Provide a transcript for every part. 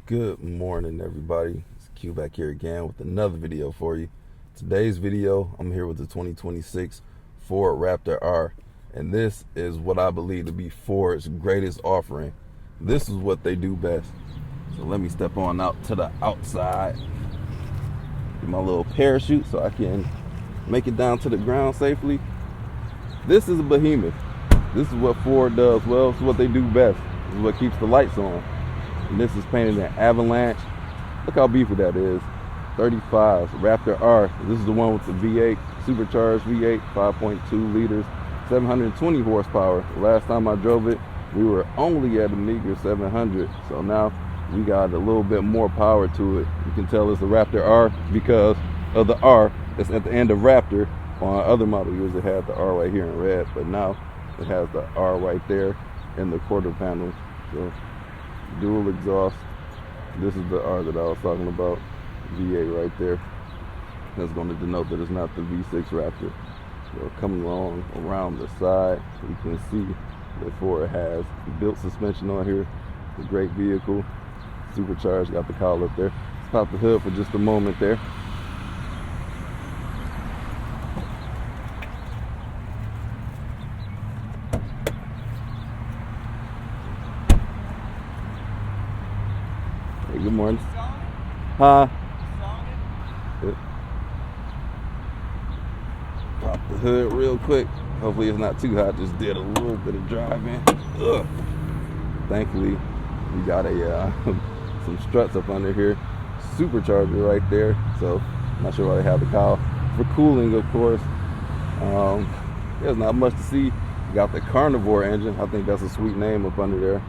Good morning, everybody. It's Q back here again with another video for you. Today's video, I'm here with the 2026 Ford Raptor R, and this is what I believe to be Ford's greatest offering. This is what they do best. So let me step on out to the outside, get my little parachute so I can make it down to the ground safely. This is a behemoth. This is what Ford does well. This is what they do best. This is what keeps the lights on. And this is painted in Avalanche. Look how beefy that is. 35 Raptor R. This is the one with the V8, supercharged V8, 5.2 liters, 720 horsepower. The last time I drove it, we were only at a meager 700. So now we got a little bit more power to it. You can tell it's the Raptor R because of the R that's at the end of Raptor. On other model years, it had the R right here in red, but now it has the R right there in the quarter panel. So dual exhaust. This is the R that I was talking about. V8 right there. That's going to denote that it's not the V6 Raptor. So coming along around the side, you can see that Ford has built suspension on here. It's a great vehicle. Supercharged, got the cowl up there. Let's pop the hood for just a moment there. Hey, good morning. Huh? Good. Pop the hood real quick. Hopefully it's not too hot. Just did a little bit of driving. Ugh. Thankfully, we got a some struts up under here. Supercharger right there. So, not sure why they have the cowl. For cooling, of course. There's not much to see. Got the Carnivore engine. I think that's a sweet name up under there.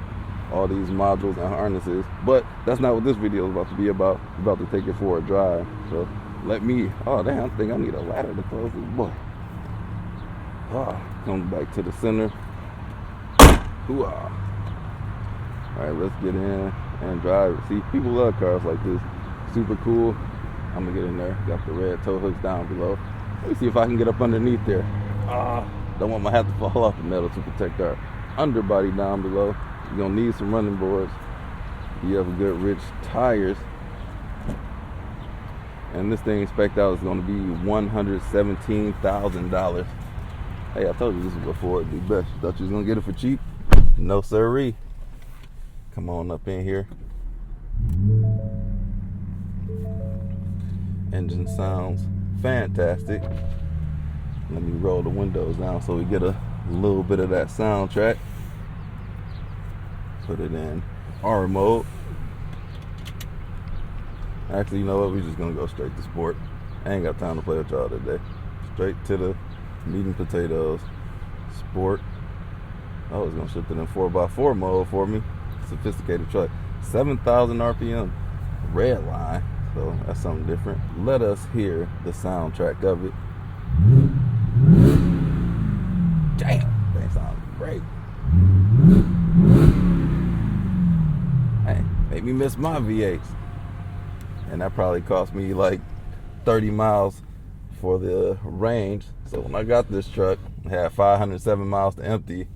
All these modules and harnesses, but that's not what this video is about to be about. I'm about to take it for a drive. So let me, oh damn, I think I need a ladder to close this boy. Come back to the center. Hoo-ah. All right, let's get in and drive. See, people love cars like this. Super cool. I'm gonna get in there. Got the red tow hooks down below. Let me see if I can get up underneath there. Don't want my hat to fall off the metal to protect our underbody down below. You're gonna need some running boards. You have good rich tires. And this thing spec'd out is gonna be $117,000. Hey, I told you this was what Ford do best. Thought you was gonna get it for cheap? No sirree. Come on up in here. Engine sounds fantastic. Let me roll the windows down so we get a little bit of that soundtrack. Put it in R mode. Actually, you know what? We're just gonna go straight to sport. I ain't got time to play with y'all today. Straight to the meat and potatoes. Sport. Oh, it's gonna shift it in 4x4 mode for me. Sophisticated truck. 7,000 RPM. Red line. So that's something different. Let us hear the soundtrack of it. Damn, that sounds great. Hey, made me miss my V8s. And that probably cost me like 30 miles for the range. So when I got this truck, I had 507 miles to empty.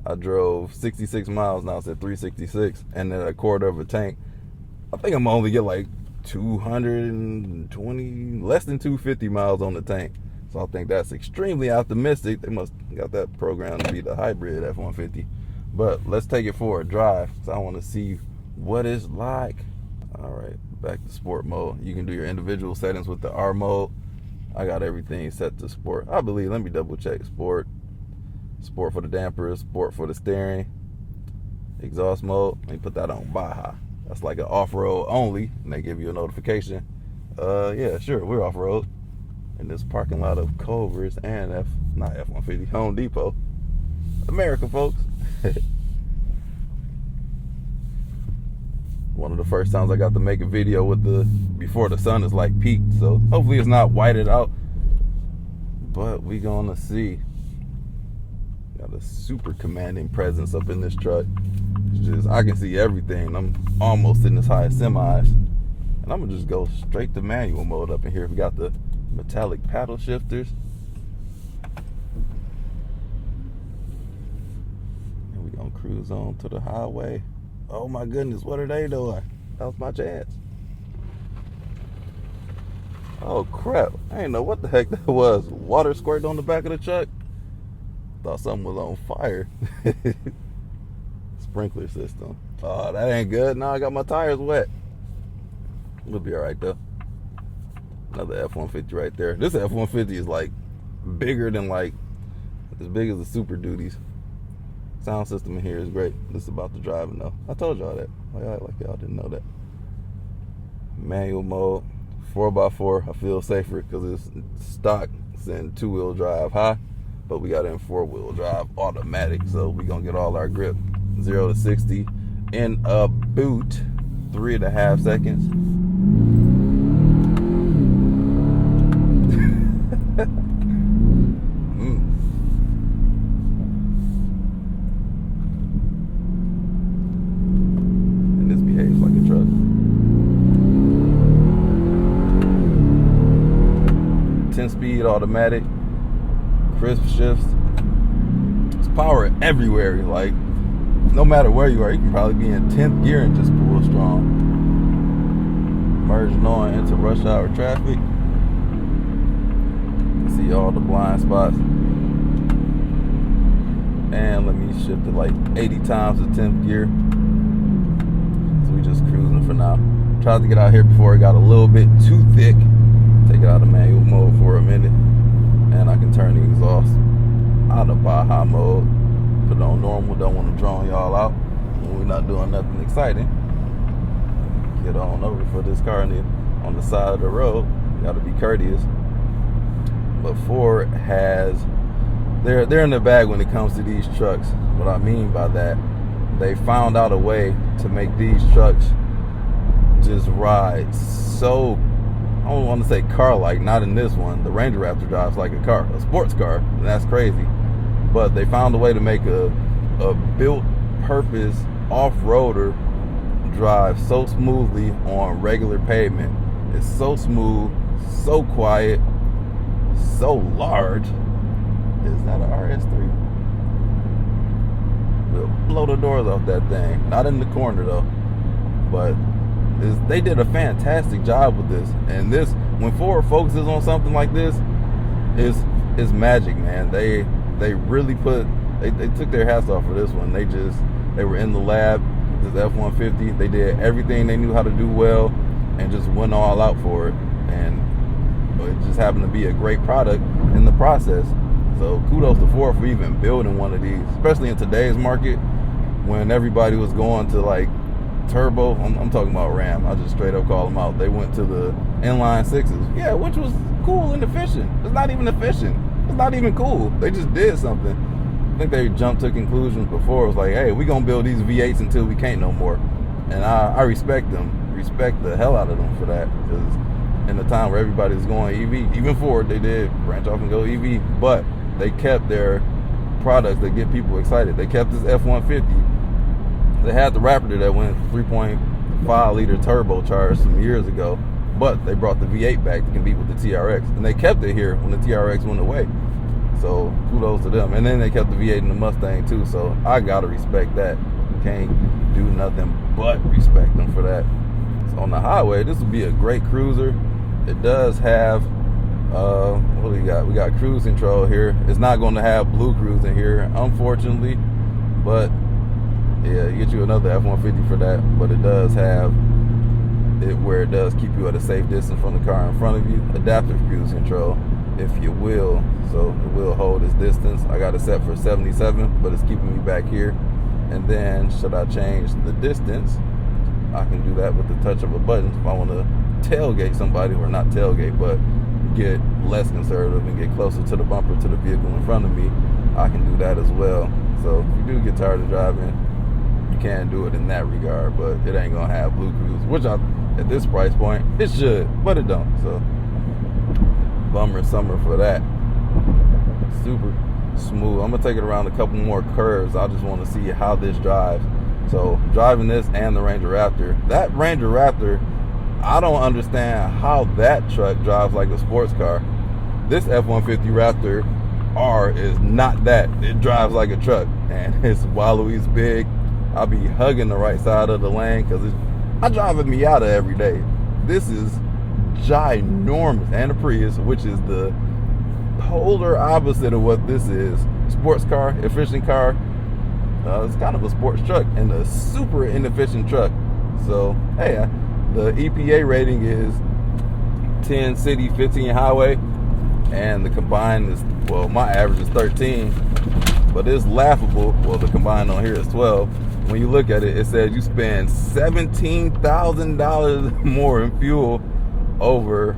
I drove 66 miles, now it's at 366, and then a quarter of a tank. I think I'm gonna only get like 220, less than 250 miles on the tank. So I think that's extremely optimistic. They must got that programmed to be the hybrid F150. But let's take it for a drive. So I want to see what it's like. All right, back to sport mode. You can do your individual settings with the R mode. I got everything set to sport. I believe, let me double check. Sport for the dampers, sport for the steering, exhaust mode. Let me put that on Baja. That's like an off-road only, and they give you a notification. Yeah, sure, we're off-road in this parking lot of Culver's and not F150, Home Depot. America, folks. One of the first times I got to make a video with before the sun is like peaked, so hopefully it's not whited out, but we gonna see. Got a super commanding presence up in this truck. It's just, I can see everything. I'm almost in as high as semis, and I'm gonna just go straight to manual mode up in here. We got the metallic paddle shifters, and we gonna cruise on to the highway. Oh my goodness, what are they doing? That was my chance. Oh crap, I didn't know what the heck that was. Water squirting on the back of the truck. Thought something was on fire. Sprinkler system. Oh, that ain't good. Now I got my tires wet. We'll be alright though. Another F-150 right there. This F-150 is like bigger than, like, as big as the Super Duties. Sound system in here is great. This is about the driving though. I told y'all that. Like y'all didn't know that. Manual mode, 4x4. I feel safer because it's stock. It's in 2-wheel drive high, but we got it in 4-wheel drive automatic. So we gonna get all our grip. 0 to 60 in a boot, 3.5 seconds. And this behaves like a truck. 10-speed automatic, crisp shifts. It's power everywhere. Like, no matter where you are, you can probably be in 10th gear and just pull strong. Merging on into rush hour traffic. You see all the blind spots. And let me shift it like 80 times to 10th gear. So we just cruising for now. Tried to get out here before it got a little bit too thick. Take it out of manual mode for a minute. And I can turn the exhaust out of Baja mode. Put it on normal. Don't want to drone y'all out when we're not doing nothing exciting. Get on over for this car on the side of the road. You gotta be courteous. But Ford has, they're in the bag when it comes to these trucks. What I mean by that, they found out a way to make these trucks just ride so, I don't want to say car-like, not in this one. The Ranger Raptor drives like a car, a sports car, and that's crazy. But they found a way to make a built-purpose off-roader drive so smoothly on regular pavement. It's so smooth, so quiet, so large. Is that an RS3? We'll blow the doors off that thing. Not in the corner though. But they did a fantastic job with this. And this, when Ford focuses on something like this, is magic, man. They really they took their hats off for this one. They were in the lab, this F-150. They did everything they knew how to do well and just went all out for it. And it just happened to be a great product in the process. So kudos to Ford for even building one of these, especially in today's market when everybody was going to like turbo. I'm talking about Ram. I just straight up call them out. They went to the inline sixes. Yeah, which was cool and efficient. It's not even efficient. It's not even cool. They just did something. I think they jumped to conclusions before. It was like, hey, we're going to build these V8s until we can't no more. And I respect them. Respect the hell out of them for that. Because in the time where everybody was going EV, even Ford, they did branch off and go EV. But they kept their products that get people excited. They kept this F-150. They had the Raptor that went 3.5 liter turbocharged some years ago. But they brought the V8 back to compete with the TRX. And they kept it here when the TRX went away. So kudos to them. And then they kept the V8 in the Mustang too. So I gotta respect that. Can't do nothing but respect them for that. So on the highway, this would be a great cruiser. It does have, what do we got? We got cruise control here. It's not going to have blue cruise in here, unfortunately. But yeah, you get you another F-150 for that. But it does have it where it does keep you at a safe distance from the car in front of you. Adaptive cruise control, if you will. So it will hold its distance. I got it set for 77, but it's keeping me back here. And then should I change the distance, I can do that with the touch of a button. If I want to tailgate somebody, or not tailgate, but get less conservative and get closer to the bumper, to the vehicle in front of me, I can do that as well. So if you do get tired of driving, you can do it in that regard, but it ain't gonna have blue cruise, which at this price point it should, but it don't. So bummer summer for that. Super smooth. I'm gonna take it around a couple more curves. I just want to see how this drives. So driving this and the Ranger Raptor, that Ranger Raptor, I don't understand how that truck drives like a sports car. This F-150 Raptor R is not that. It drives like a truck, and it's wallowy, it's big. I'll be hugging the right side of the lane because I drive a Miata every day. This is ginormous, and a Prius, which is the polar opposite of what this is. Sports car, efficient car. It's kind of a sports truck and a super inefficient truck. So, hey, the EPA rating is 10 city, 15 highway, and the combined is, well, my average is 13, but it's laughable. Well, the combined on here is 12. When you look at it, it says you spend $17,000 more in fuel over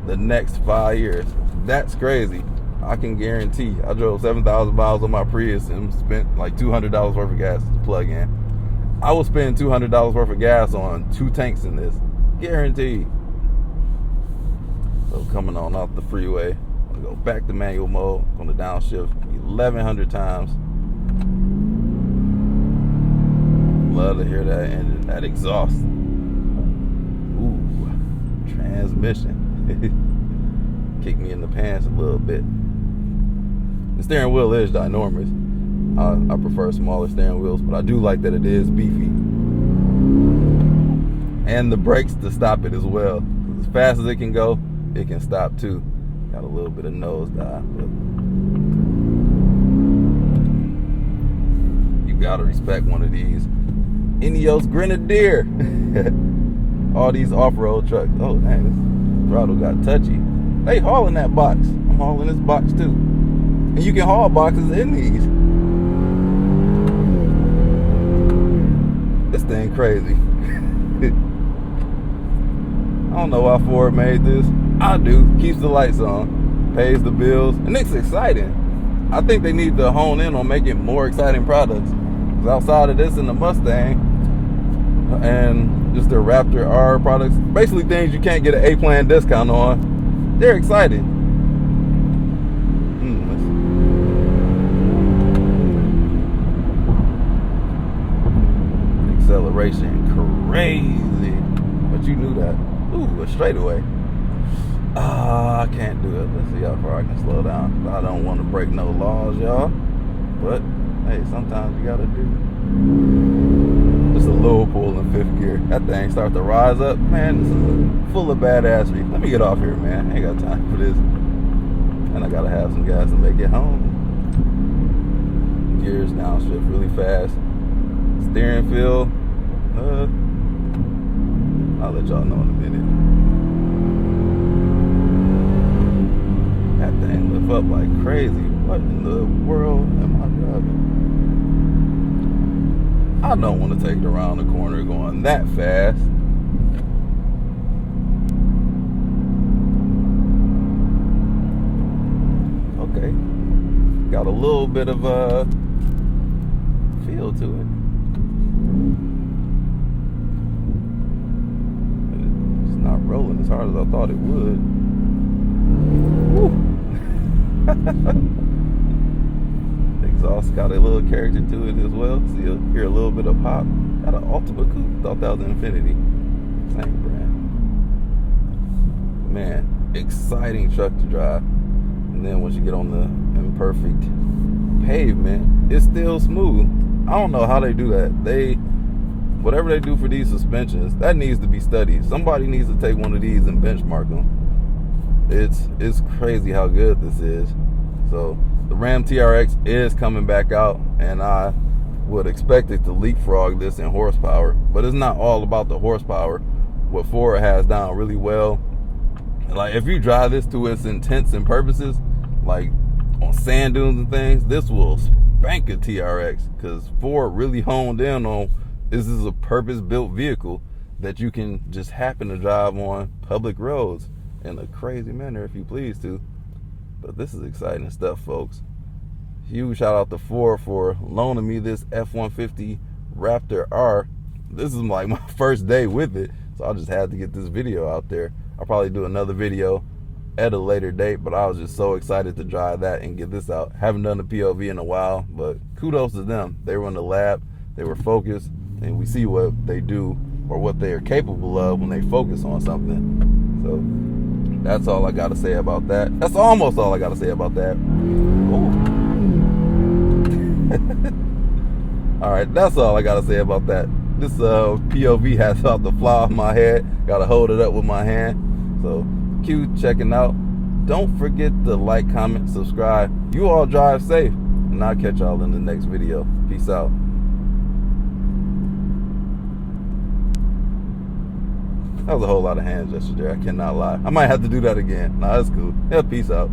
the next 5 years. That's crazy. I can guarantee. I drove 7,000 miles on my Prius and spent like $200 worth of gas to plug in. I will spend $200 worth of gas on 2 tanks in this. Guaranteed. So coming on off the freeway, I'm going to go back to manual mode. I'm going to downshift 1,100 times. Love to hear that engine, that exhaust. Ooh, transmission. Kick me in the pants a little bit. The steering wheel is ginormous. I prefer smaller steering wheels, but I do like that it is beefy. And the brakes to stop it as well. As fast as it can go, it can stop too. Got a little bit of nose dive, but you gotta respect one of these Ineos Grenadier. All these off-road trucks. Oh man, this throttle got touchy. They hauling that box. I'm hauling this box too. And you can haul boxes in these. This thing crazy. I don't know why Ford made this. I do. Keeps the lights on, pays the bills, and it's exciting. I think they need to hone in on making more exciting products. Because outside of this and the Mustang, and just their Raptor R products, basically things you can't get an A-plan discount on, they're exciting. Acceleration crazy, but you knew that. Ooh, a straightaway. I can't do it. Let's see how far I can slow down. I don't want to break no laws, y'all, but hey, sometimes you gotta do just a little pull in 5th gear. That thing starts to rise up, man. This is full of badassery. Let me get off here, man. I ain't got time for this, and I gotta have some guys to make it home. Gears downshift really fast. Steering feel, I'll let y'all know in a minute. That thing lift up like crazy. What in the world am I driving? I don't want to take it around the corner going that fast. Okay. Got a little bit of a feel to it. It's not rolling as hard as I thought it would. Exhaust got a little character to it as well. So you'll hear a little bit of pop. Got an Ultima Coupe. Thought that was an Infinity. Same brand. Man, exciting truck to drive. And then once you get on the imperfect pavement, it's still smooth. I don't know how they do that. Whatever they do for these suspensions, that needs to be studied. Somebody needs to take one of these and benchmark them. It's crazy how good this is. So the Ram TRX is coming back out, and I would expect it to leapfrog this in horsepower, but it's not all about the horsepower. What Ford has down really well, like if you drive this to its intents and purposes, like on sand dunes and things, this will spank a TRX, because Ford really honed in on this is a purpose-built vehicle that you can just happen to drive on public roads in a crazy manner if you please to. But this is exciting stuff, folks. Huge shout out to Ford for loaning me this F150 Raptor R. This is like my first day with it, so I just had to get this video out there. I'll probably do another video at a later date, but I was just so excited to drive that and get this out. Haven't done a POV in a while, but kudos to them. They were in the lab, they were focused, and we see what they do or what they are capable of when they focus on something. So that's all I got to say about that. That's almost all I got to say about that. All right, that's all I got to say about that. This POV has about to fly off my head. Gotta hold it up with my hand. So Q checking out. Don't forget to like, comment, subscribe. You all drive safe, and I'll catch y'all in the next video. Peace out. That was a whole lot of hand gestures there. I cannot lie. I might have to do that again. Nah, that's cool. Yeah, peace out.